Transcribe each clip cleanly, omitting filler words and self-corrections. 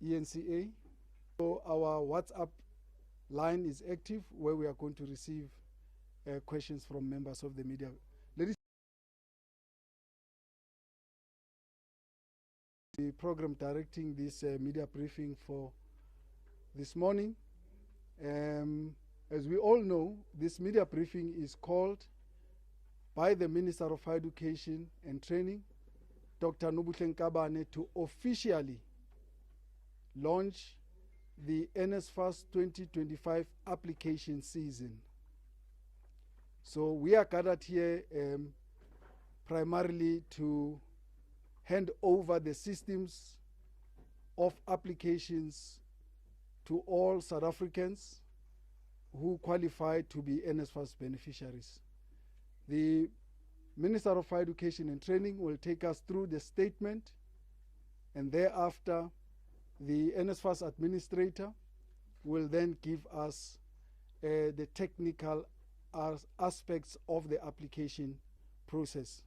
ENCA. So our WhatsApp line is active where we are going to receive questions from members of the media. Ladies, the program directing this media briefing for this morning. As we all know, this media briefing is called by the Minister of Higher Education and Training, Dr. Nobuhle Nkabane, to officially launch the NSFAS 2025 application season. So we are gathered here primarily to hand over the systems of applications to all South Africans who qualify to be NSFAS beneficiaries. The Minister of Higher Education and Training will take us through the statement, and thereafter the NSFAS administrator will then give us the technical aspects of the application process.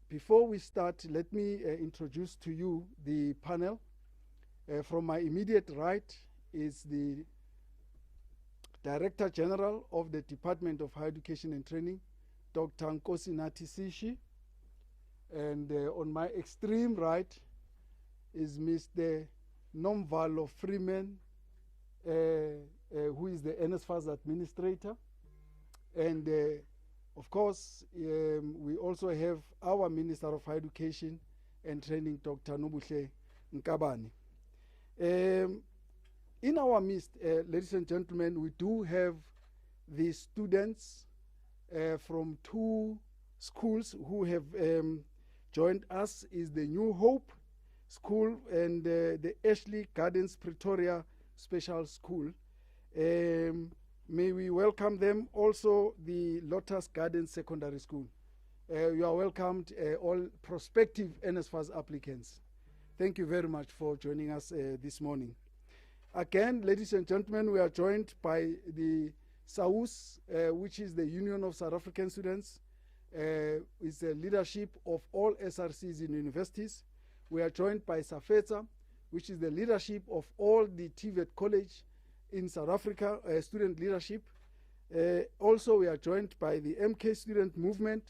Before we start, let me introduce to you the panel. From my immediate right is the Director General of the Department of Higher Education and Training, Dr. Nkosinathi Sishi. And on my extreme right is Mr. Nobuhle Freeman, who is the NSFAS administrator. And of course, we also have our Minister of Higher Education and Training, Dr. Nobuhle Nkabane. In our midst, ladies and gentlemen, we do have the students from two schools who have joined us. Is the New Hope School and the Ashley Gardens Pretoria Special School. May we welcome them. Also the Lotus Gardens Secondary School. You are welcomed, all prospective NSFAS applicants. Thank you very much for joining us this morning. Again, ladies and gentlemen, we are joined by the SAUS, which is the Union of South African Students. It's the leadership of all SRCs in universities. We are joined by SAFETA, which is the leadership of all the TVET college in South Africa, student leadership. Also, we are joined by the MK Student Movement,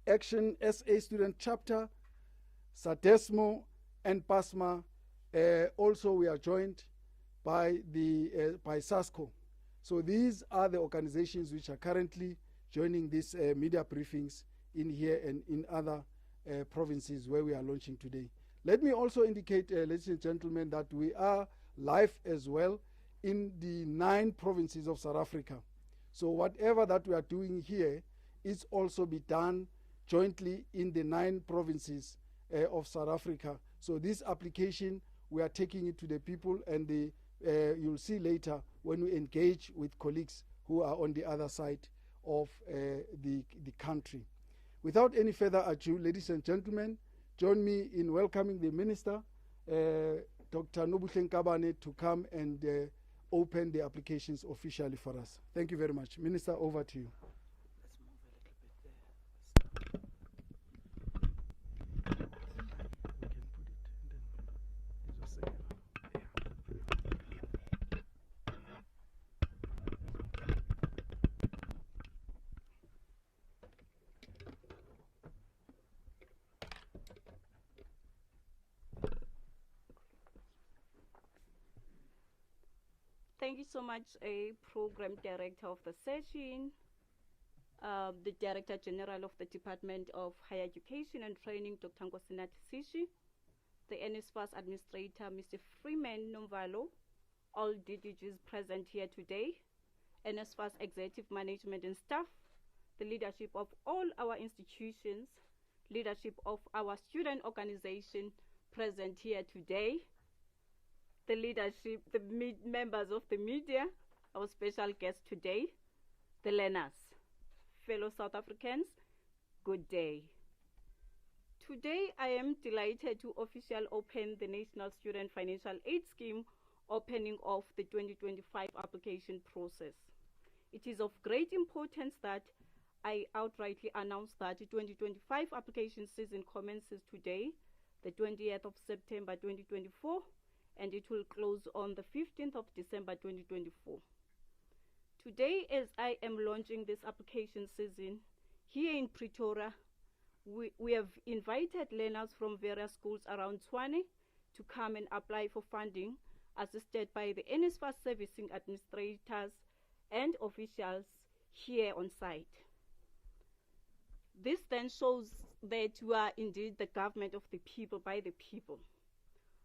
Action SA Student Chapter, SADESMO, and PASMA. Also, we are joined by the by SASCO. So these are the organizations which are currently joining these media briefings in here and in other provinces where we are launching today. Let me also indicate, ladies and gentlemen, that we are live as well in the 9 provinces of South Africa. So whatever that we are doing here is also be done jointly in the 9 provinces of South Africa. So this application, we are taking it to the people, and you'll see later when we engage with colleagues who are on the other side of the country. Without any further ado, ladies and gentlemen, join me in welcoming the Minister, Dr. Nobuhle Nkabane, to come and open the applications officially for us. Thank you very much. Minister, over to you. Thank you so much, Program Director of the session, the Director General of the Department of Higher Education and Training, Dr. Nkosinathi Sishi, the NSFAS Administrator, Mr. Freeman Nobuhle, all DDGs present here today, NSFAS Executive Management and staff, the leadership of all our institutions, leadership of our student organization present here today, the leadership, the members of the media, our special guest today, the learners, fellow South Africans, good day. Today, I am delighted to officially open the National Student Financial Aid Scheme opening of the 2025 application process. It is of great importance that I outrightly announce that the 2025 application season commences today, the 20th of September 2024, and it will close on the 15th of December 2024. Today, as I am launching this application season, here in Pretoria, we have invited learners from various schools around Tshwane to come and apply for funding, assisted by the NSFAS servicing administrators and officials here on site. This then shows that we are indeed the government of the people, by the people.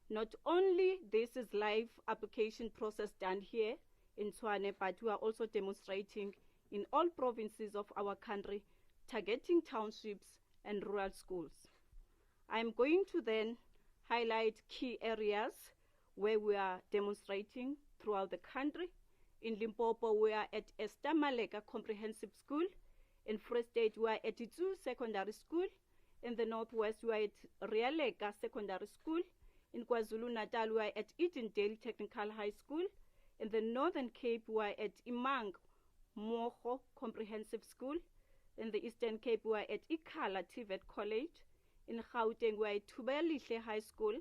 Not only this is live application process done here in Tshwane, but we are also demonstrating in all provinces of our country, targeting townships and rural schools. I'm going to then highlight key areas where we are demonstrating throughout the country. In Limpopo, we are at Estamaleka Comprehensive School. In Free State, we are at Itsu Secondary School. In the Northwest, we are at Rialeka Secondary School. In KwaZulu-Natal, we are at Edendale Technical High School. In the Northern Cape, we are at Imang Moho Comprehensive School. In the Eastern Cape, we are at Ikhala TVET College. In Gauteng, we are at Thubelihle High School.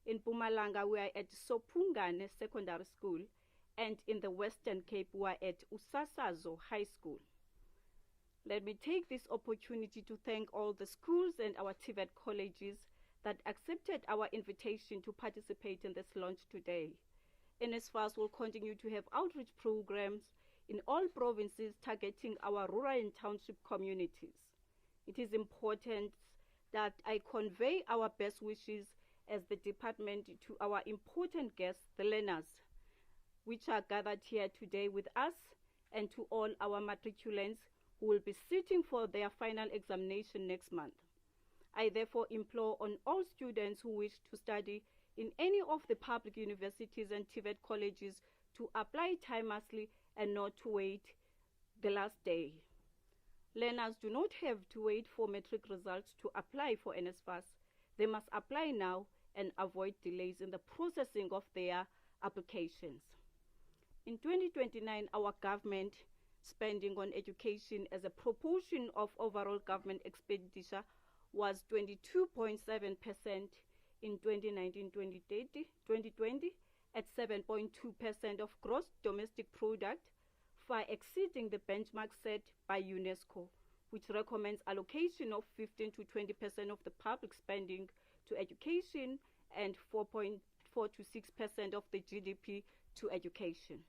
In Mpumalanga, we are at Sopungane Secondary School. And in the Western Cape, we are at Usasazo High School. Let me take this opportunity to thank all the schools and our TVET colleges that accepted our invitation to participate in this launch today. NSFAS will continue to have outreach programs in all provinces targeting our rural and township communities. It is important that I convey our best wishes as the department to our important guests, the learners, which are gathered here today with us, and to all our matriculants who will be sitting for their final examination next month. I therefore implore on all students who wish to study in any of the public universities and TVET colleges to apply timelessly and not to wait the last day. Learners do not have to wait for matric results to apply for NSFAS. They must apply now and avoid delays in the processing of their applications. In 2029, our government spending on education as a proportion of overall government expenditure was 22.7% in 2019-2020, at 7.2% of gross domestic product, far exceeding the benchmark set by UNESCO, which recommends allocation of 15 to 20% of the public spending to education and 4.4 to 6% of the GDP to education.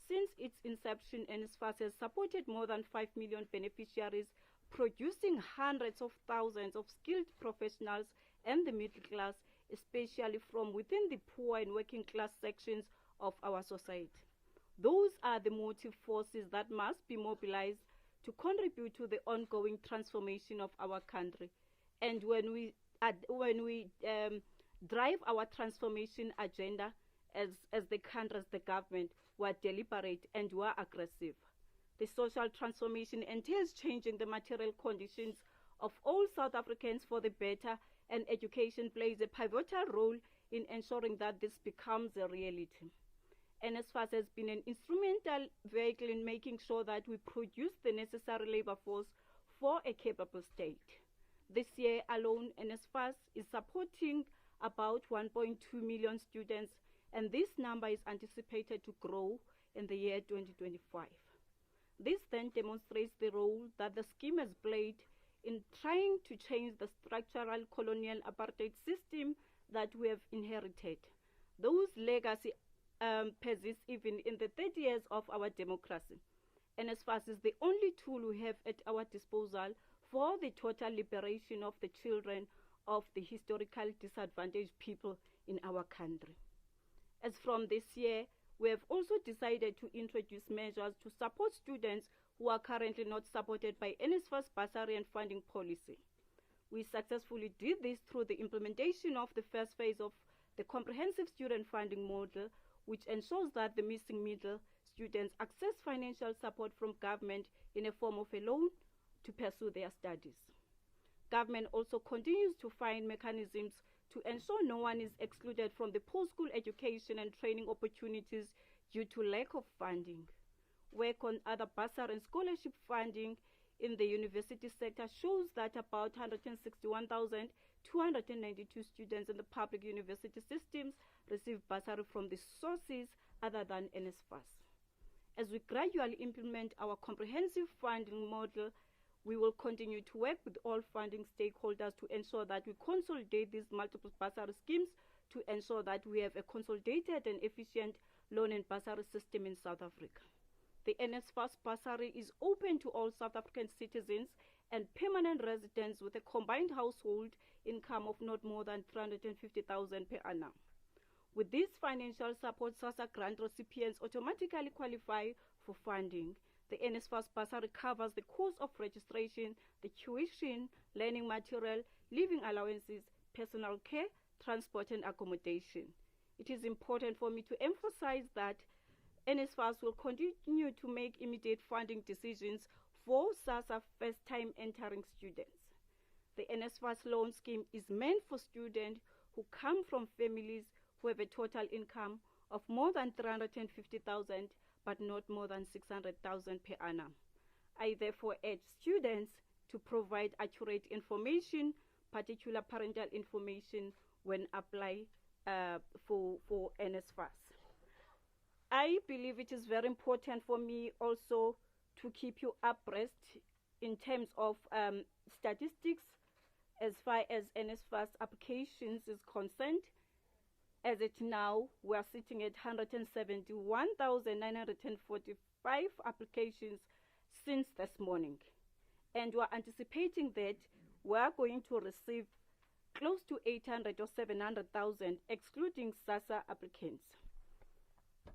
Since its inception, NSFAS has supported more than 5 million beneficiaries, producing hundreds of thousands of skilled professionals and the middle class, especially from within the poor and working class sections of our society. Those are the motive forces that must be mobilized to contribute to the ongoing transformation of our country. And when we drive our transformation agenda as the country, as the government, we are deliberate and we are aggressive. The social transformation entails changing the material conditions of all South Africans for the better, and education plays a pivotal role in ensuring that this becomes a reality. NSFAS has been an instrumental vehicle in making sure that we produce the necessary labor force for a capable state. This year alone, NSFAS is supporting about 1.2 million students, and this number is anticipated to grow in the year 2025. This then demonstrates the role that the scheme has played in trying to change the structural colonial apartheid system that we have inherited. Those legacy persist even in the 30 years of our democracy. NSFAS is the only tool we have at our disposal for the total liberation of the children of the historically disadvantaged people in our country. As from this year, we have also decided to introduce measures to support students who are currently not supported by NSFAS bursary and funding policy. We successfully did this through the implementation of the first phase of the comprehensive student funding model, which ensures that the missing middle students access financial support from government in a form of a loan to pursue their studies. Government also continues to find mechanisms to ensure no one is excluded from the post-school education and training opportunities due to lack of funding. Work on other bursary and scholarship funding in the university sector shows that about 161,000 292 students in the public university systems receive bursary from the sources other than NSFAS. As we gradually implement our comprehensive funding model, we will continue to work with all funding stakeholders to ensure that we consolidate these multiple bursary schemes to ensure that we have a consolidated and efficient loan and bursary system in South Africa. The NSFAS bursary is open to all South African citizens and permanent residents with a combined household income of not more than 350,000 per annum. With this financial support, SASSA grant recipients automatically qualify for funding. The NSFAS bursary covers the cost of registration, the tuition, learning material, living allowances, personal care, transport and accommodation. It is important for me to emphasize that NSFAS will continue to make immediate funding decisions for SASSA first-time entering students. The NSFAS loan scheme is meant for students who come from families who have a total income of more than 350,000 but not more than 600,000 per annum. I therefore urge students to provide accurate information, particular parental information, when apply for NSFAS. I believe it is very important for me also to keep you abreast in terms of statistics as far as NSFAS applications is concerned. As it now, we are sitting at 171,945 applications since this morning. And we are anticipating that we are going to receive close to 800 or 700,000, excluding SASSA applicants.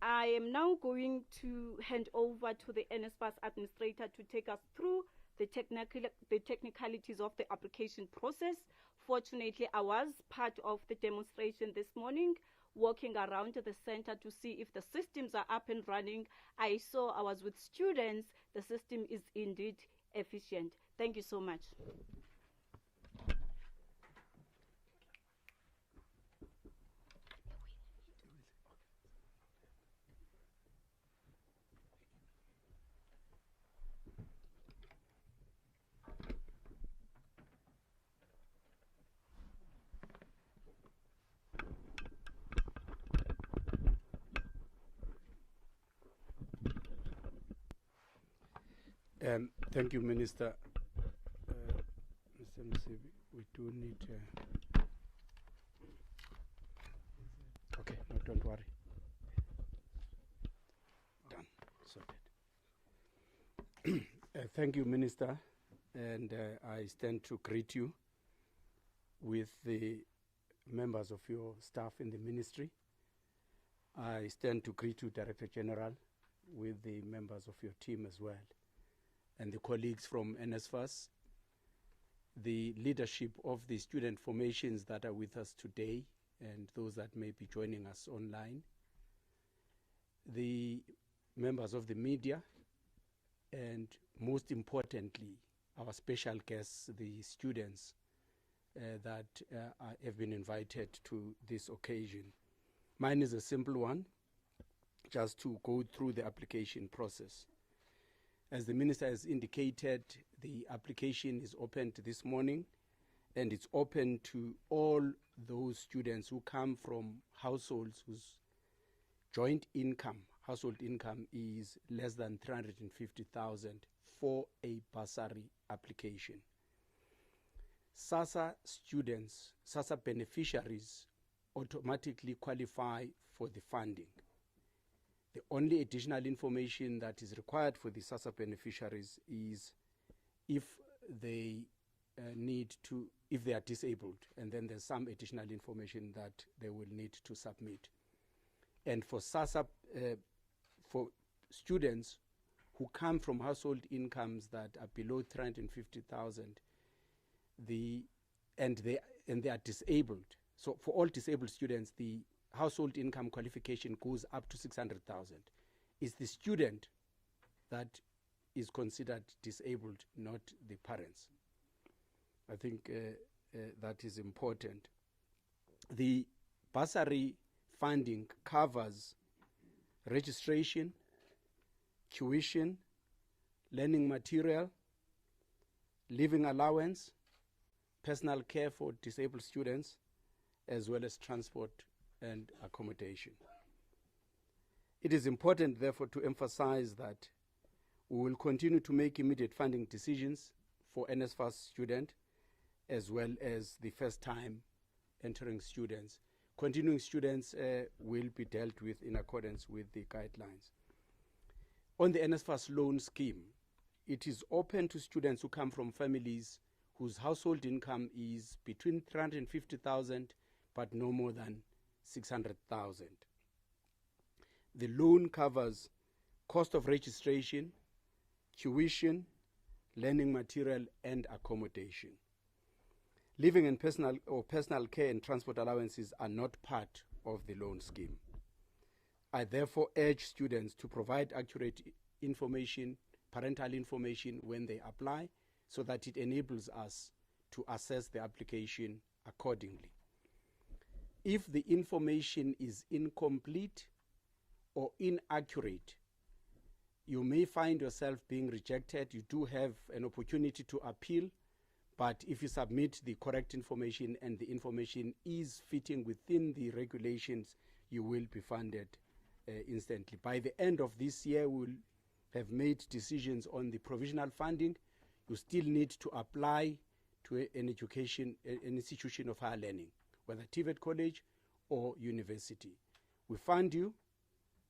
I am now going to hand over to the NSFAS administrator to take us through the technicalities of the application process. Fortunately, I was part of the demonstration this morning, walking around the center to see if the systems are up and running. I saw I was with students. The system is indeed efficient. Thank you so much. Thank you, Minister. Mr. Msevi, we do need... okay, no, don't worry. Done, sorted. Thank you, Minister, and I stand to greet you with the members of your staff in the ministry. I stand to greet you, Director General, with the members of your team as well, and the colleagues from NSFAS, the leadership of the student formations that are with us today, and those that may be joining us online, the members of the media, and most importantly, our special guests, the students that have been invited to this occasion. Mine is a simple one, just to go through the application process. As the Minister has indicated, the application is opened this morning, and it's open to all those students who come from households whose joint income, household income, is less than 350,000 for a bursary application. SASSA students, SASSA beneficiaries automatically qualify for the funding. The only additional information that is required for the SASSA beneficiaries is if they if they are disabled, and then there's some additional information that they will need to submit. And for SASSA, for students who come from household incomes that are below 350,000, and they are disabled. So for all disabled students, the household income qualification goes up to 600,000. It's the student that is considered disabled, not the parents. I think that is important. The bursary funding covers registration, tuition, learning material, living allowance, personal care for disabled students, as well as transport and accommodation. It is important, therefore, to emphasize that we will continue to make immediate funding decisions for NSFAS students, as well as the first-time entering students. Continuing students will be dealt with in accordance with the guidelines. On the NSFAS loan scheme, it is open to students who come from families whose household income is between 350,000 but no more than 600,000. The loan covers cost of registration, tuition, learning material, and accommodation. Living and personal care and transport allowances are not part of the loan scheme. I therefore urge students to provide accurate information, parental information, when they apply, so that it enables us to assess the application accordingly. If the information is incomplete or inaccurate, you may find yourself being rejected. You do have an opportunity to appeal, but if you submit the correct information and the information is fitting within the regulations, you will be funded instantly. By the end of this year, we will have made decisions on the provisional funding. You still need to apply to an institution of higher learning, whether TVET college or university. We fund you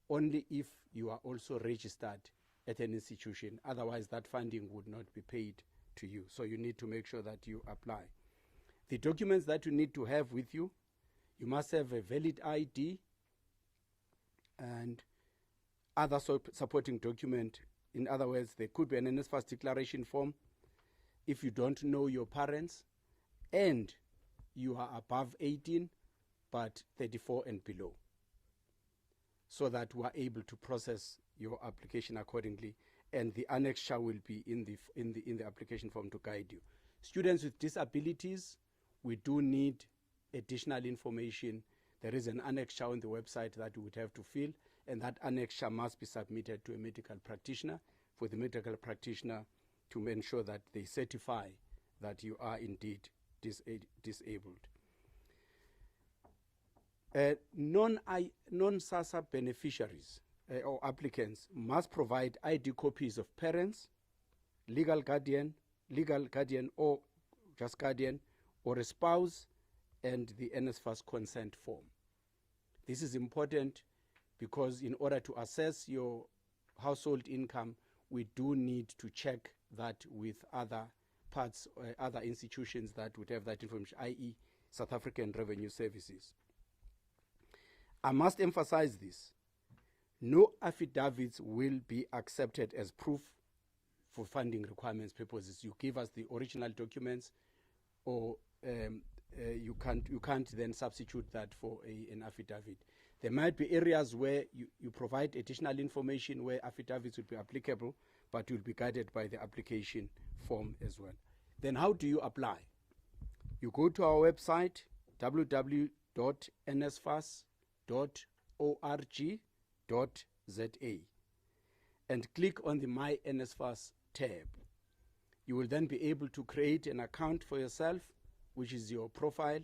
only if you are also registered at an institution. Otherwise, that funding would not be paid to you. So you need to make sure that you apply. The documents that you need to have with you, you must have a valid ID and other supporting document. In other words, there could be an NSFAS declaration form if you don't know your parents and you are above 18 but 34 and below, so that we are able to process your application accordingly, and the annexure will be in the application form to guide you. Students with disabilities, we do need additional information. There is an annexure on the website that you would have to fill, and that annexure must be submitted to a medical practitioner for the medical practitioner to ensure that they certify that you are indeed disabled. Non-SASSA beneficiaries or applicants must provide ID copies of parents, legal guardian or just guardian, or a spouse, and the NSFAS consent form. This is important because in order to assess your household income, we do need to check that with other parts, other institutions that would have that information, i.e. South African Revenue Services. I must emphasize this. No affidavits will be accepted as proof for funding requirements purposes. You give us the original documents, or you can't then substitute that for an affidavit. There might be areas where you provide additional information where affidavits would be applicable, but you'll be guided by the application form as well. Then how do you apply? You go to our website, www.nsfas.org.za, and click on the My NSFAS tab. You will then be able to create an account for yourself, which is your profile,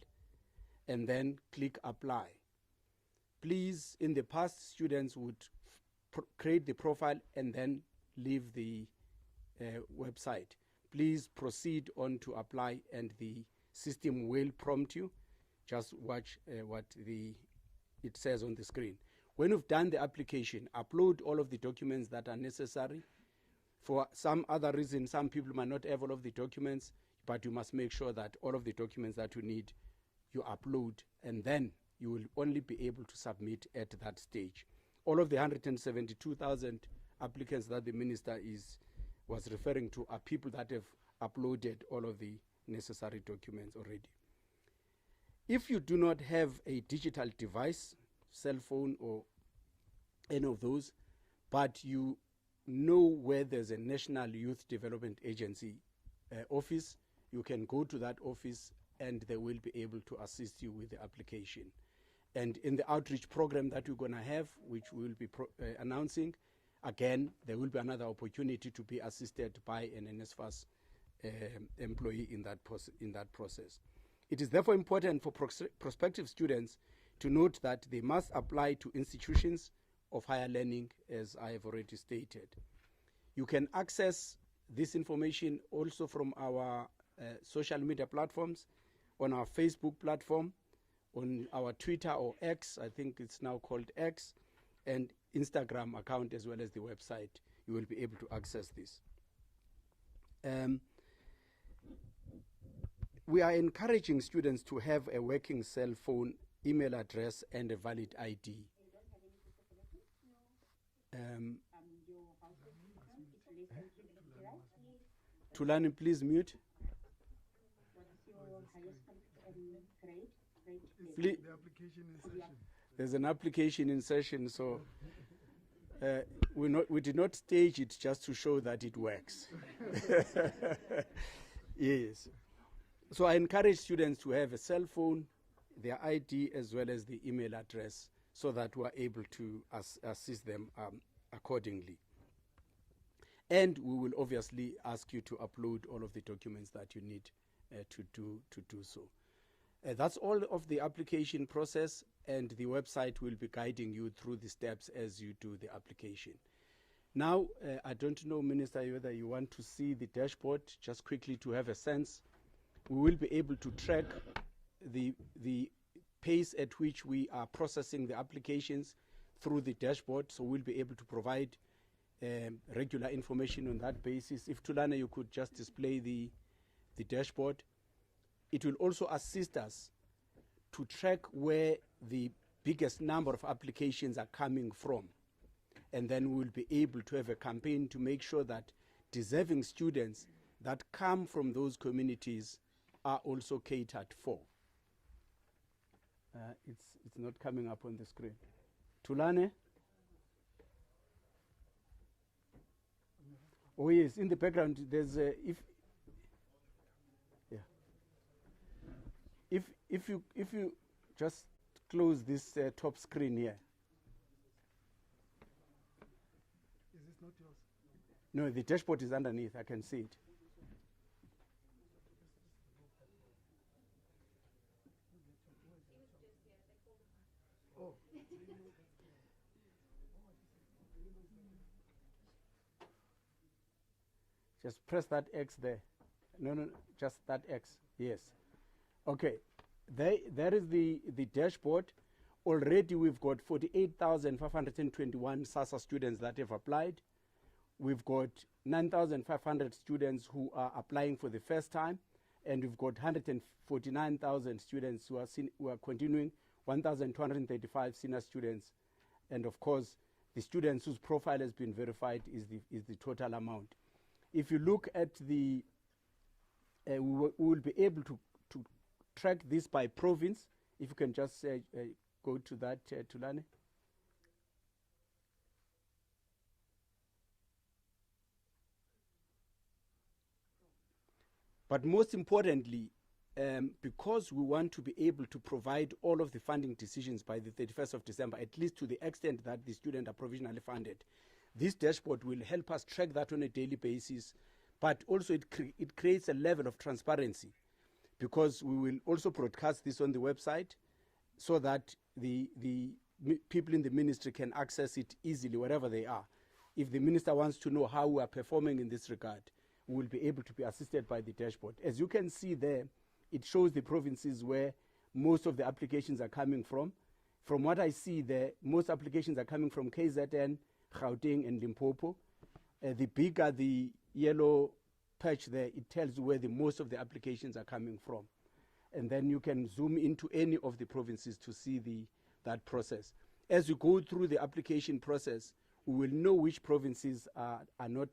and then click Apply. Please, in the past, students would create the profile and then leave the website. Please proceed on to apply, and the system will prompt you. Just watch what it says on the screen. When you've done the application, upload all of the documents that are necessary. For some other reason, some people might not have all of the documents, but you must make sure that all of the documents that you need, you upload, and then you will only be able to submit at that stage. All of the 172,000 applicants that the minister was referring to are people that have uploaded all of the necessary documents already. If you do not have a digital device, cell phone or any of those, but you know where there's a National Youth Development Agency office, you can go to that office and they will be able to assist you with the application. And in the outreach program that we're going to have, which we will be announcing, again, there will be another opportunity to be assisted by an NSFAS employee in that process. It is therefore important for prospective students to note that they must apply to institutions of higher learning, as I have already stated. You can access this information also from our social media platforms, on our Facebook platform, on our Twitter or X, I think it's now called X, and Instagram account, as well as the website. You will be able to access this. We are encouraging students to have a working cell phone, email address, and a valid ID. Tulani, please mute. Please. The application in session. There's an application in session, so we did not stage it just to show that it works. Yes. So I encourage students to have a cell phone, their ID, as well as the email address, so that we are able to assist them accordingly. And we will obviously ask you to upload all of the documents that you need to do so. That's all of the application process, and the website will be guiding you through the steps as you do the application. Now, I don't know, Minister, whether you want to see the dashboard, just quickly to have a sense. We will be able to track the pace at which we are processing the applications through the dashboard, so we'll be able to provide regular information on that basis. If Tulane, you could just display the dashboard. It will also assist us to track where the biggest number of applications are coming from. And then we'll be able to have a campaign to make sure that deserving students that come from those communities are also catered for. It's not coming up on the screen. Tulane? Oh yes, in the background there's if you just close this top screen here. Is this not yours? No, the dashboard is underneath. I can see it. Oh. Just press that X there. No, just that X. Yes. Okay. There is the dashboard. Already we've got 48,521 SASA students that have applied. We've got 9,500 students who are applying for the first time, and we've got 149,000 students who are continuing, 1,235 senior students, and of course the students whose profile has been verified is the total amount. If you look at the, we will be able to track this by province. If you can just go to that, Tulane. But most importantly, because we want to be able to provide all of the funding decisions by the 31st of December, at least to the extent that the students are provisionally funded, this dashboard will help us track that on a daily basis, but also it creates a level of transparency, because we will also broadcast this on the website so that the people in the ministry can access it easily wherever they are. If the minister wants to know how we are performing in this regard, we will be able to be assisted by the dashboard. As you can see there, it shows the provinces where most of the applications are coming from. From what I see there, most applications are coming from KZN, Gauteng, and Limpopo. The bigger the yellow patch there, it tells you where most of the applications are coming from. And then you can zoom into any of the provinces to see that process. As you go through the application process, we will know which provinces are not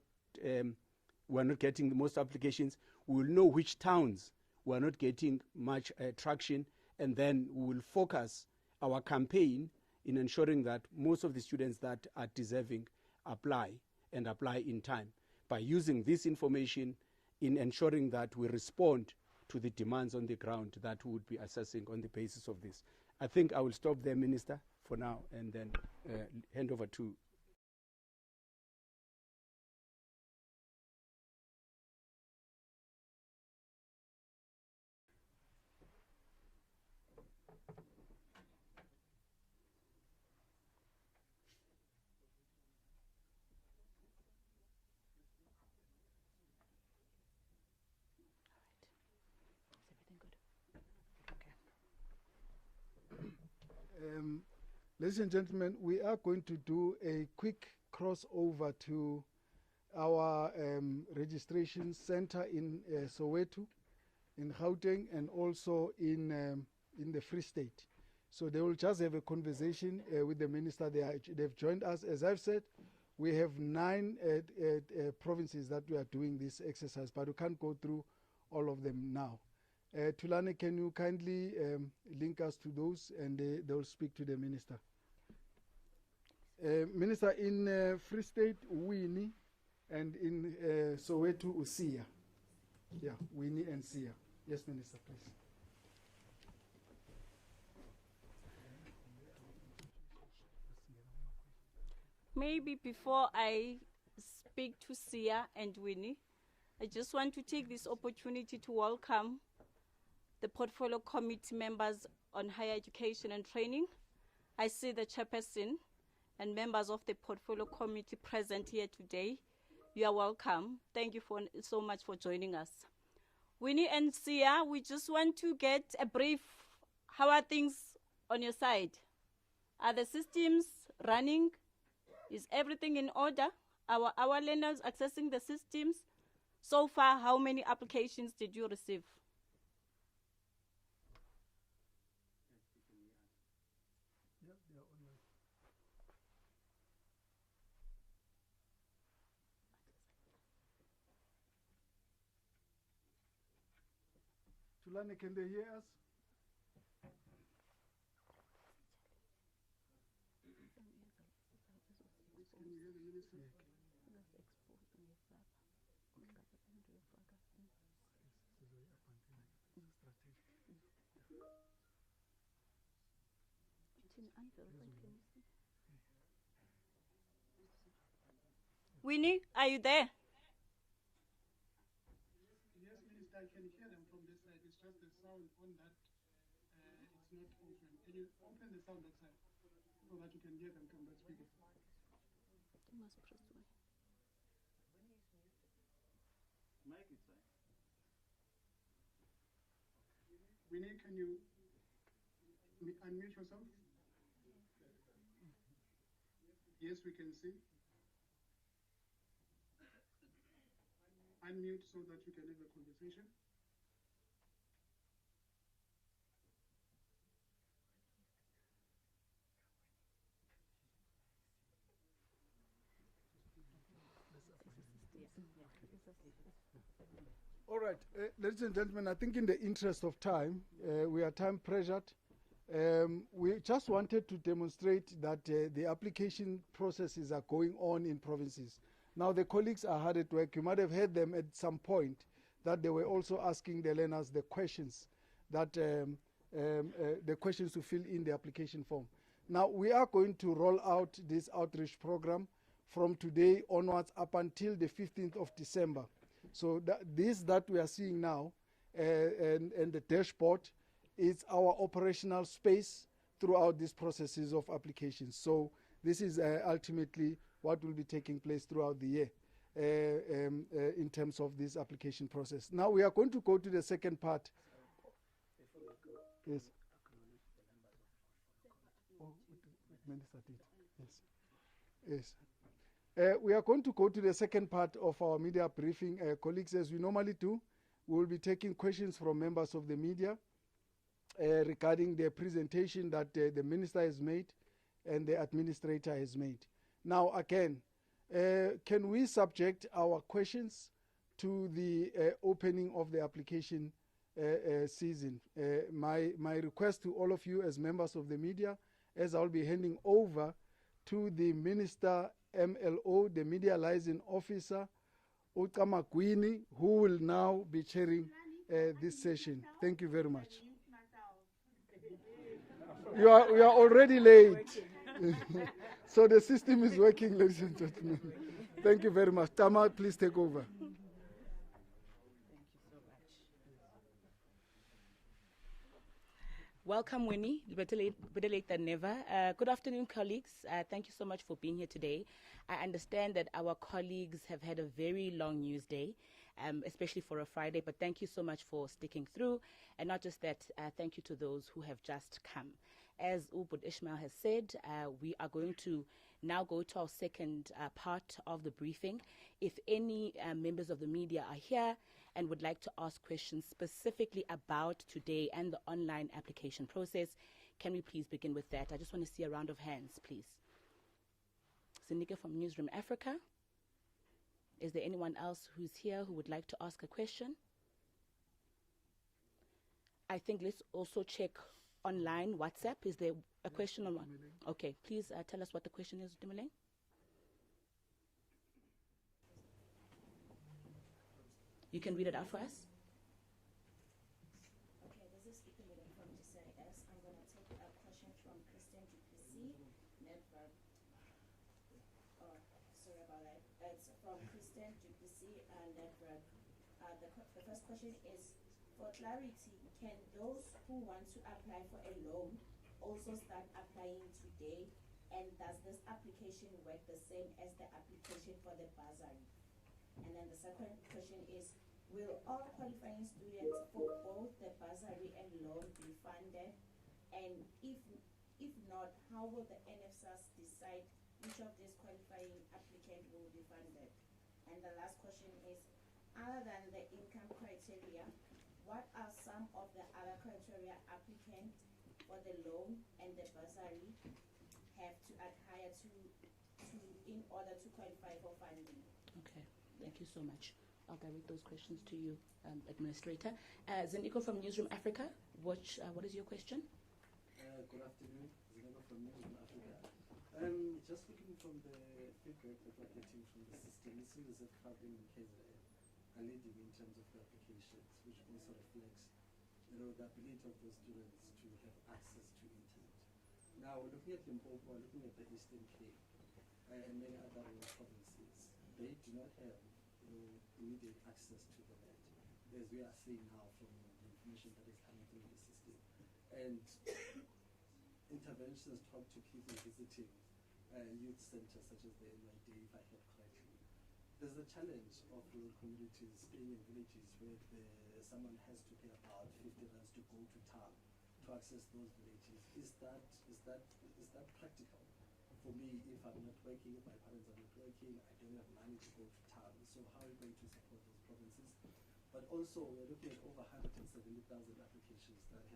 getting the most applications. We will know which towns we are not getting much traction, and then we will focus our campaign in ensuring that most of the students that are deserving apply in time, by using this information in ensuring that we respond to the demands on the ground that we would be assessing on the basis of this. I think I will stop there, Minister, for now, and then hand over to Ladies and gentlemen, we are going to do a quick crossover to our registration center in Soweto, in Gauteng, and also in the Free State. So they will just have a conversation with the minister. They've joined us. As I've said, we have 9 provinces that we are doing this exercise, but we can't go through all of them now. Tulane, can you kindly link us to those, and they will speak to the minister. Minister, in Free State, Winnie, and in Soweto, Usia. Yeah, Winnie and Sia. Yes, Minister, please. Maybe before I speak to Sia and Winnie, I just want to take this opportunity to welcome the Portfolio Committee members on Higher Education and Training. I see the chairperson and members of the Portfolio Committee present here today. You are welcome. Thank you so much for joining us. Winnie and Sia, we just want to get a brief. How are things on your side? Are the systems running? Is everything in order? Our learners accessing the systems? So far, how many applications did you receive? Tulane, can they hear us? Winnie, are you there? Yes, Minister, I can hear them from this side. It's just the sound on that, it's not open. Can you open the sound that side so that you can hear them from that speaker? You must press one. Winnie, can you unmute yourself? Yes, we can see. Unmute so that you can have a conversation. All right, ladies and gentlemen, I think in the interest of time, we are time pressured. We just wanted to demonstrate that the application processes are going on in provinces. Now the colleagues are hard at work. You might have heard them at some point that they were also asking the learners the questions that the questions to fill in the application form. Now we are going to roll out this outreach program from today onwards up until the 15th of December. So this that we are seeing now and the dashboard is our operational space throughout these processes of applications. So this is ultimately what will be taking place throughout the year in terms of this application process. Now we are going to go to the second part. Yes. Oh, Minister did. Yes. Yes. We are going to go to the second part of our media briefing. Colleagues, as we normally do, we will be taking questions from members of the media regarding the presentation that the minister has made and the administrator has made. Now, again, can we subject our questions to the opening of the application season? My request to all of you as members of the media, as I'll be handing over to the Minister MLO, the Media Liaison Officer, Ukamagwini, who will now be chairing this session. Thank you very much. You are already late. So the system is working, ladies and gentlemen. Thank you very much. Tama, please take over. Thank you so much. Welcome, Winnie. Better late than never. Good afternoon, colleagues. Thank you so much for being here today. I understand that our colleagues have had a very long news day, especially for a Friday, but thank you so much for sticking through. And not just that, thank you to those who have just come. As Ubud Ishmael has said, we are going to now go to our second part of the briefing. If any members of the media are here and would like to ask questions specifically about today and the online application process, can we please begin with that? I just want to see a round of hands, please. Sinika from Newsroom Africa. Is there anyone else who's here who would like to ask a question? I think let's also check online WhatsApp. Is there a question on one? Okay, please tell us what the question is, Dumoulin. You can read it out for us. Okay, this is Dumoulin from NSFAS. I'm going to take a question from Christian Duplessis, Network. Oh, sorry about that. It's from Christian Duplessis, Network. The first question is, for clarity, can those who want to apply for a loan also start applying today? And does this application work the same as the application for the bursary? And then the second question is, will all qualifying students for both the bursary and loan be funded? And if not, how will the NSFAS decide which of these qualifying applicants will be funded? And the last question is, other than the income criteria, what are some of the other criteria applicants for the loan and the bursary have to adhere to in order to qualify for funding? Okay, thank you so much. I'll direct those questions to you, Administrator. Ziniko from Newsroom Africa, what is your question? Good afternoon, Ziniko from Newsroom Africa. Just looking from the feedback that we're getting from the system, it seems as if Nkabane and KZN are leading in terms of the applications, which also reflects, the ability of those students to have access to internet. Now, we're looking at Limpopo, we're looking at the Eastern Cape, and many other rural provinces. They do not have immediate access to the net, as we are seeing now from the information that is coming through the system. And interventions talk to people visiting youth centers such as the NYD, if I heard correctly. There's a challenge of rural communities staying in villages where someone has to pay about 50 rands to go to town to access those villages. Is that practical? For me, if I'm not working, if my parents are not working, I don't have money to go to town. So how are we going to support those provinces? But also, we're looking at over 170,000 applications that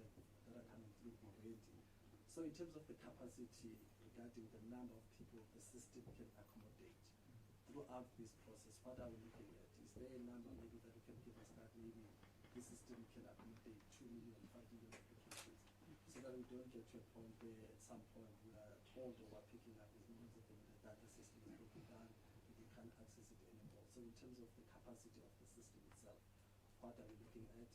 are coming through already. So in terms of the capacity regarding the number of people the system can accommodate throughout this process, what are we looking at? Is there a number maybe that you can give us that maybe the system can accommodate 2 million, 5 million applications, so that we don't get to a point where at some point we are told or we're picking up as many of them that the system is broken down and you can't access it anymore. So in terms of the capacity of the system itself, what are we looking at?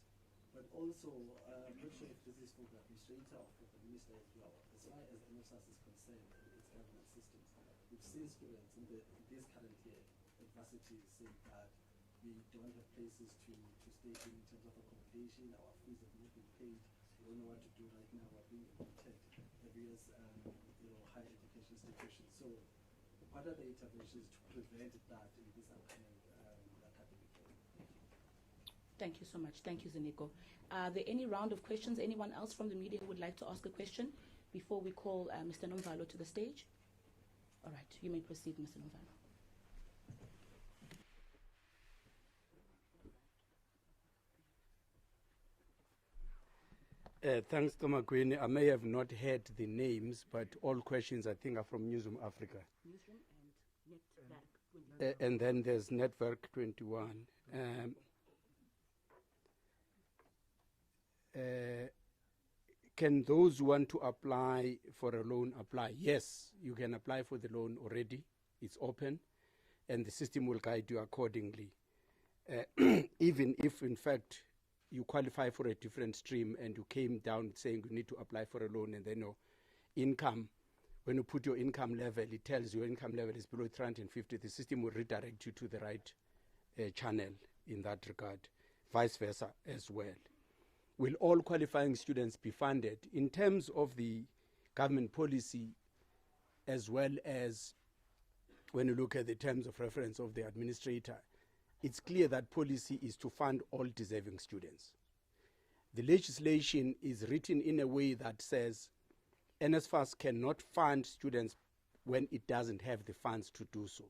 But also, I'm not sure if this is for the administrator or for the minister as well. As far as NSFAS is concerned and its government systems, we've seen students in this current year at varsity saying that we don't have places to stay in terms of accommodation, our fees have not been paid, we don't know what to do right now, we're being evicted at various higher education institutions. So what are the interventions to prevent that in this upcoming academic year? Thank you so much. Thank you, Ziniko. Are there any round of questions? Anyone else from the media who would like to ask a question before we call Mr. Nomvalo to the stage? All right, you may proceed, Mr. Nomvalo. Thanks, Tomakwini. I may have not heard the names, but all questions I think are from Newsroom Africa. Newsroom and Network. And then there's Network 21. Can those who want to apply for a loan apply? Yes, you can apply for the loan already. It's open, and the system will guide you accordingly. Even if, in fact, you qualify for a different stream and you came down saying you need to apply for a loan and then your income, when you put your income level, it tells your income level is below 350, the system will redirect you to the right channel in that regard, vice versa as well. Will all qualifying students be funded? In terms of the government policy, as well as when you look at the terms of reference of the administrator, it's clear that policy is to fund all deserving students. The legislation is written in a way that says NSFAS cannot fund students when it doesn't have the funds to do so.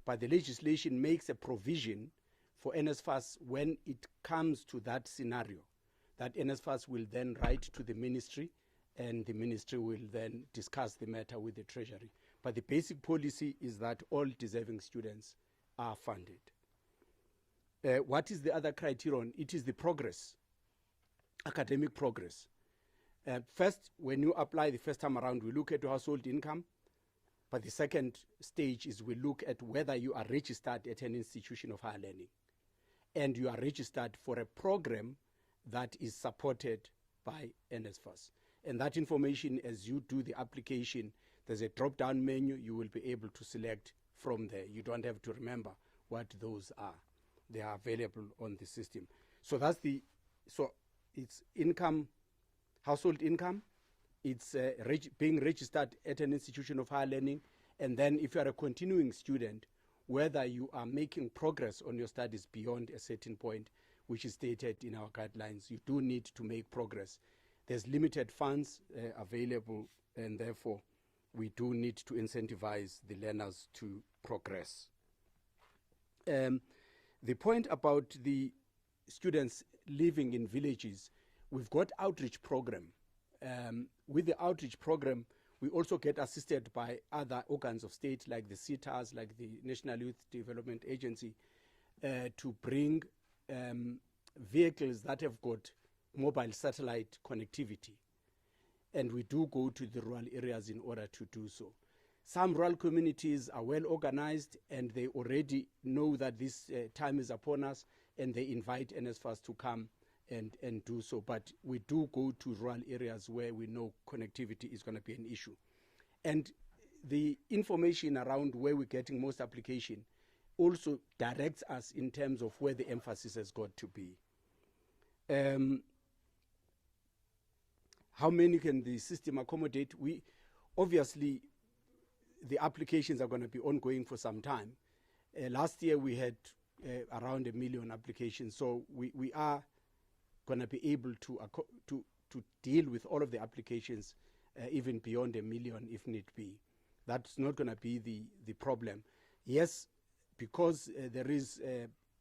But the legislation makes a provision for NSFAS when it comes to that scenario, that NSFAS will then write to the ministry, and the ministry will then discuss the matter with the Treasury. But the basic policy is that all deserving students are funded. What is the other criterion? It is the progress, academic progress. First, when you apply the first time around, we look at household income. But the second stage is we look at whether you are registered at an institution of higher learning and you are registered for a program that is supported by NSFAS. And that information, as you do the application, there's a drop-down menu. You will be able to select from there. You don't have to remember what those are. They are available on the system. So that's so it's income, household income. It's being registered at an institution of higher learning. And then if you are a continuing student, whether you are making progress on your studies beyond a certain point, which is stated in our guidelines, you do need to make progress. There's limited funds available, and therefore we do need to incentivize the learners to progress. The point about the students living in villages, we've got outreach program. With the outreach program, we also get assisted by other organs of state like the CETAs, like the National Youth Development Agency, to bring vehicles that have got mobile satellite connectivity. And we do go to the rural areas in order to do so. Some rural communities are well organized and they already know that this time is upon us, and they invite NSFAS to come and do so. But we do go to rural areas where we know connectivity is going to be an issue. And the information around where we're getting most application also directs us in terms of where the emphasis has got to be. How many can the system accommodate? Obviously, the applications are going to be ongoing for some time. Last year we had around 1 million applications, so we are going to be able to deal with all of the applications, even beyond 1 million if need be. That's not going to be the problem. Yes, because there is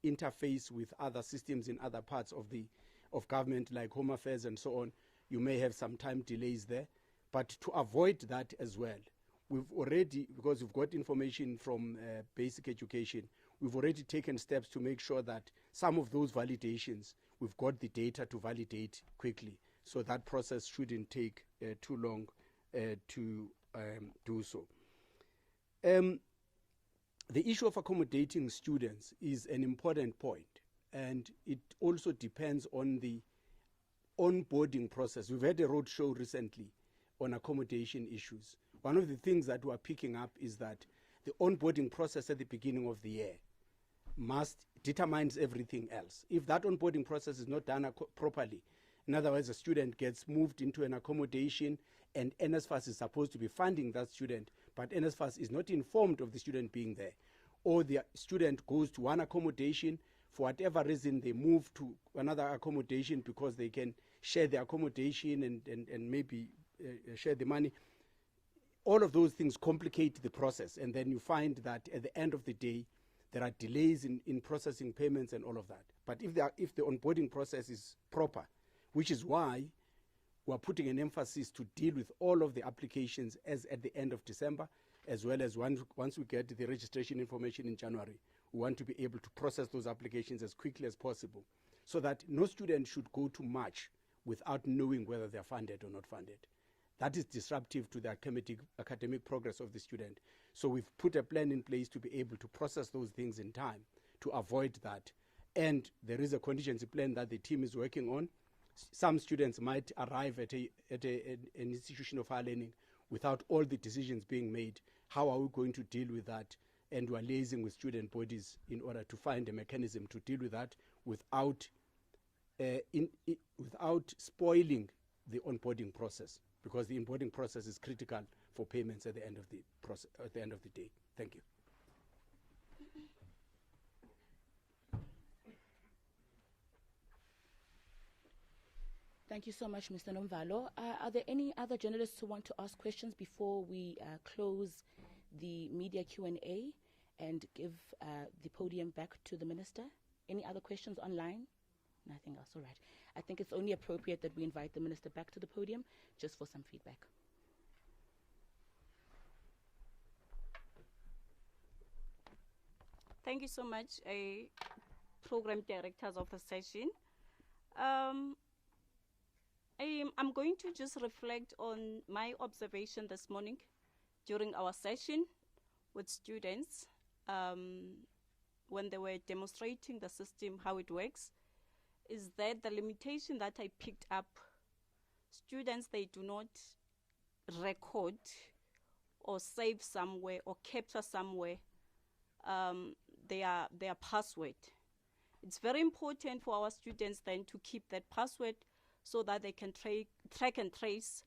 interface with other systems in other parts of government, like Home Affairs and so on, you may have some time delays there. But to avoid that as well, we've already, because we've got information from basic education, we've already taken steps to make sure that some of those validations, we've got the data to validate quickly. So that process shouldn't take too long to do so. The issue of accommodating students is an important point, and it also depends on the onboarding process. We've had a roadshow recently on accommodation issues. One of the things that we're picking up is that the onboarding process at the beginning of the year determines everything else. If that onboarding process is not done properly, in other words, a student gets moved into an accommodation and NSFAS is supposed to be funding that student, but NSFAS is not informed of the student being there, or the student goes to one accommodation, for whatever reason they move to another accommodation because they can share the accommodation and maybe share the money. All of those things complicate the process, and then you find that at the end of the day there are delays in processing payments and all of that. But if the onboarding process is proper, which is why we're putting an emphasis to deal with all of the applications as at the end of December, as well as once we get the registration information in January, we want to be able to process those applications as quickly as possible, so that no student should go to March without knowing whether they're funded or not funded. That is disruptive to the academic progress of the student. So we've put a plan in place to be able to process those things in time to avoid that. And there is a contingency plan that the team is working on. Some students might arrive at an institution of higher learning without all the decisions being made. How are we going to deal with that? And we're liaising with student bodies in order to find a mechanism to deal with that without spoiling the onboarding process, because the onboarding process is critical for payments at the end of the process, at the end of the day. Thank you. Thank you so much, Mr. Nomvalo. Are there any other journalists who want to ask questions before we close the media Q&A and give the podium back to the Minister? Any other questions online? Nothing else. All right. I think it's only appropriate that we invite the Minister back to the podium just for some feedback. Thank you so much, program directors of the session. I'm going to just reflect on my observation this morning during our session with students when they were demonstrating the system, how it works, is that the limitation that I picked up, students, they do not record or save somewhere or capture somewhere their password. It's very important for our students then to keep that password so that they can track and trace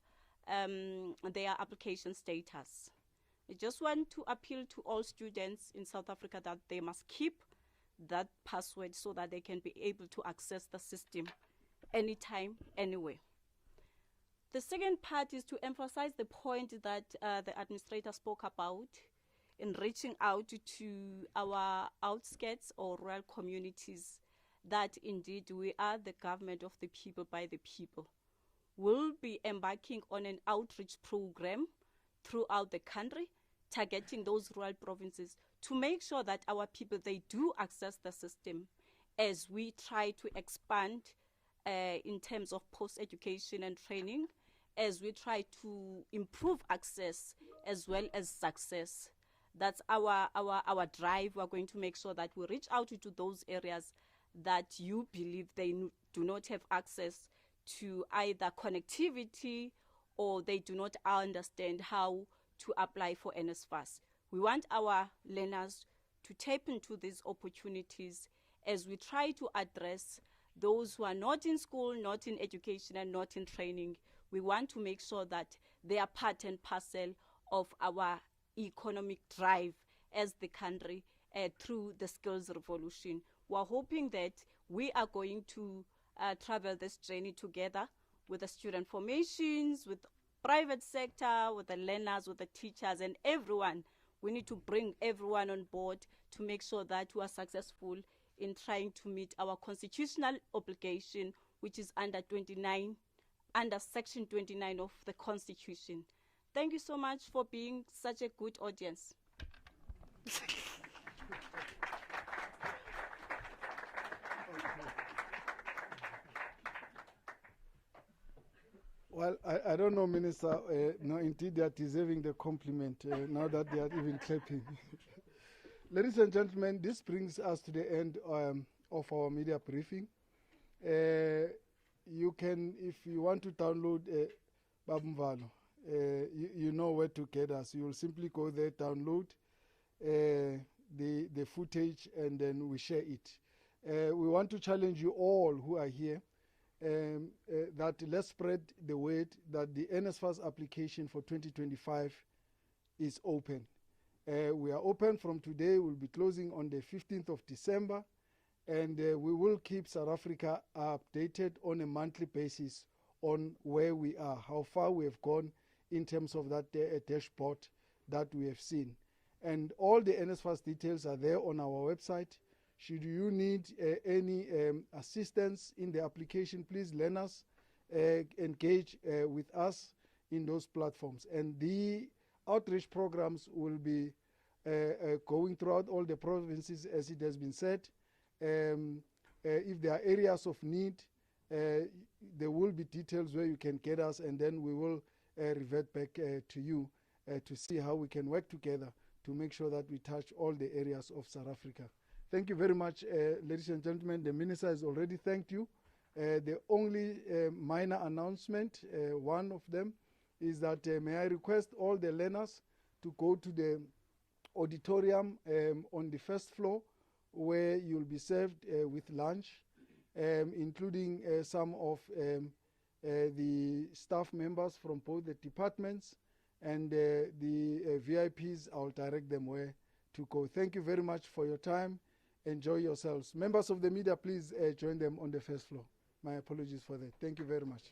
their application status. I just want to appeal to all students in South Africa that they must keep that password so that they can be able to access the system anytime, anywhere. The second part is to emphasize the point that the administrator spoke about in reaching out to our outskirts or rural communities, that indeed we are the government of the people, by the people. We'll be embarking on an outreach program throughout the country, targeting those rural provinces to make sure that our people, they do access the system as we try to expand in terms of post-education and training, as we try to improve access as well as success. That's our drive. We're going to make sure that we reach out to those areas that you believe they do not have access to either connectivity or they do not understand how to apply for NSFAS. We want our learners to tap into these opportunities as we try to address those who are not in school, not in education, and not in training. We want to make sure that they are part and parcel of our economic drive as the country through the skills revolution. We're hoping that we are going to travel this journey together with the student formations, with private sector, with the learners, with the teachers, and everyone. We need to bring everyone on board to make sure that we are successful in trying to meet our constitutional obligation, which is under Section 29 of the Constitution. Thank you so much for being such a good audience. Well, I don't know, Minister. No, indeed, they are deserving the compliment now that they are even clapping. Ladies and gentlemen, this brings us to the end of our media briefing. You can, if you want to download Babumvalo, you know where to get us. You'll simply go there, download the footage, and then we share it. We want to challenge you all who are here that let's spread the word that the NSFAS application for 2025 is open. We are open from today. We'll be closing on the 15th of December, and we will keep South Africa updated on a monthly basis on where we are, how far we have gone in terms of that dashboard that we have seen. And all the NSFAS details are there on our website. Should you need any assistance in the application, please let us engage with us in those platforms. And the outreach programs will be going throughout all the provinces, as it has been said. If there are areas of need, there will be details where you can get us, and then we will revert back to you to see how we can work together to make sure that we touch all the areas of South Africa. Thank you very much, ladies and gentlemen. The Minister has already thanked you. The only minor announcement, one of them, is that may I request all the learners to go to the auditorium on the first floor, where you'll be served with lunch, including some of the staff members from both the departments, and the VIPs, I'll direct them where to go. Thank you very much for your time. Enjoy yourselves. Members of the media, please join them on the first floor. My apologies for that. Thank you very much.